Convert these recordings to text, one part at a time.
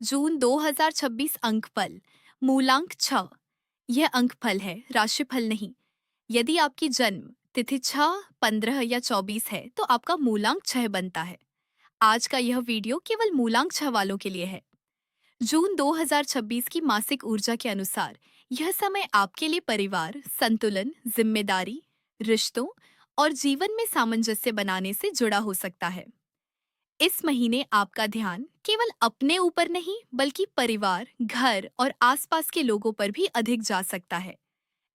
जून 2026 अंकफल मूलांक 6। यह अंकफल है, राशिफल नहीं। यदि आपकी जन्म तिथि 6, 15 या 24 है तो आपका मूलांक 6 बनता है। आज का यह वीडियो केवल मूलांक 6 वालों के लिए है। जून 2026 की मासिक ऊर्जा के अनुसार यह समय आपके लिए परिवार, संतुलन, जिम्मेदारी, रिश्तों और जीवन में सामंजस्य बनाने से जुड़ा हो सकता है। इस महीने आपका ध्यान केवल अपने ऊपर नहीं बल्कि परिवार, घर और आसपास के लोगों पर भी अधिक जा सकता है।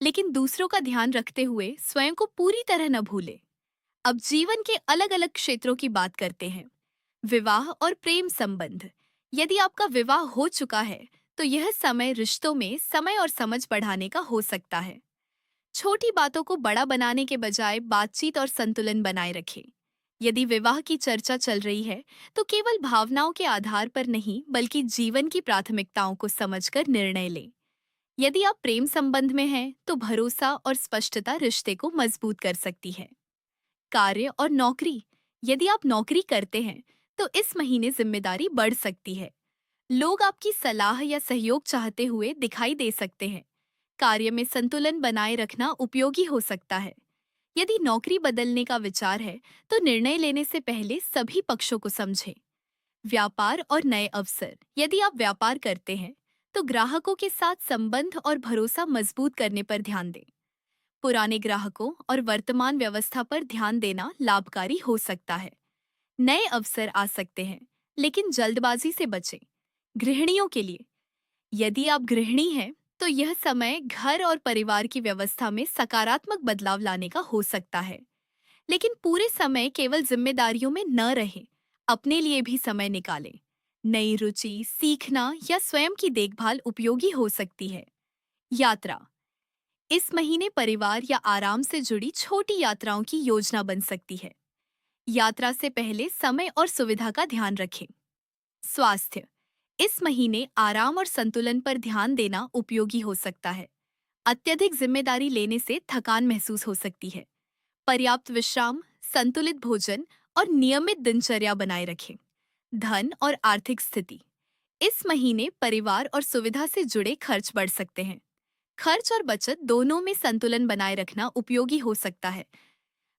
लेकिन दूसरों का ध्यान रखते हुए स्वयं को पूरी तरह न भूलें। अब जीवन के अलग अलग क्षेत्रों की बात करते हैं। विवाह और प्रेम संबंध। यदि आपका विवाह हो चुका है तो यह समय रिश्तों में समय और समझ बढ़ाने का हो सकता है। छोटी बातों को बड़ा बनाने के बजाय बातचीत और संतुलन बनाए रखें। यदि विवाह की चर्चा चल रही है तो केवल भावनाओं के आधार पर नहीं बल्कि जीवन की प्राथमिकताओं को समझकर निर्णय लें। यदि आप प्रेम संबंध में हैं तो भरोसा और स्पष्टता रिश्ते को मजबूत कर सकती है। कार्य और नौकरी। यदि आप नौकरी करते हैं तो इस महीने जिम्मेदारी बढ़ सकती है। लोग आपकी सलाह या सहयोग चाहते हुए दिखाई दे सकते हैं। कार्य में संतुलन बनाए रखना उपयोगी हो सकता है। यदि नौकरी बदलने का विचार है तो निर्णय लेने से पहले सभी पक्षों को समझें। व्यापार और नए अवसर। यदि आप व्यापार करते हैं तो ग्राहकों के साथ संबंध और भरोसा मजबूत करने पर ध्यान दें। पुराने ग्राहकों और वर्तमान व्यवस्था पर ध्यान देना लाभकारी हो सकता है। नए अवसर आ सकते हैं, लेकिन जल्दबाजी से बचें। गृहिणियों के लिए, यदि आप गृहिणी हैं तो यह समय घर और परिवार की व्यवस्था में सकारात्मक बदलाव लाने का हो सकता है। लेकिन पूरे समय केवल जिम्मेदारियों में न रहें, अपने लिए भी समय निकालें। नई रुचि, सीखना या स्वयं की देखभाल उपयोगी हो सकती है। यात्रा। इस महीने परिवार या आराम से जुड़ी छोटी यात्राओं की योजना बन सकती है। यात्रा से पहले समय और सुविधा का ध्यान रखें। स्वास्थ्य। इस महीने आराम और संतुलन पर ध्यान देना उपयोगी हो सकता है। अत्यधिक जिम्मेदारी लेने से थकान महसूस हो सकती है। पर्याप्त विश्राम, संतुलित भोजन और नियमित दिनचर्या बनाए रखें। धन और आर्थिक स्थिति। इस महीने परिवार और सुविधा से जुड़े खर्च बढ़ सकते हैं। खर्च और बचत दोनों में संतुलन बनाए रखना उपयोगी हो सकता है।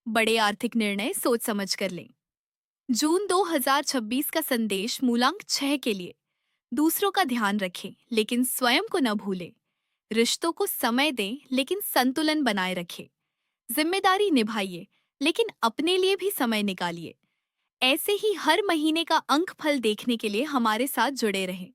बड़े आर्थिक निर्णय सोच समझ कर लें। जून 2026 का संदेश मूलांक 6 के लिए। दूसरों का ध्यान रखें लेकिन स्वयं को न भूलें। रिश्तों को समय दें लेकिन संतुलन बनाए रखें। जिम्मेदारी निभाइए लेकिन अपने लिए भी समय निकालिए। ऐसे ही हर महीने का अंक फल देखने के लिए हमारे साथ जुड़े रहें।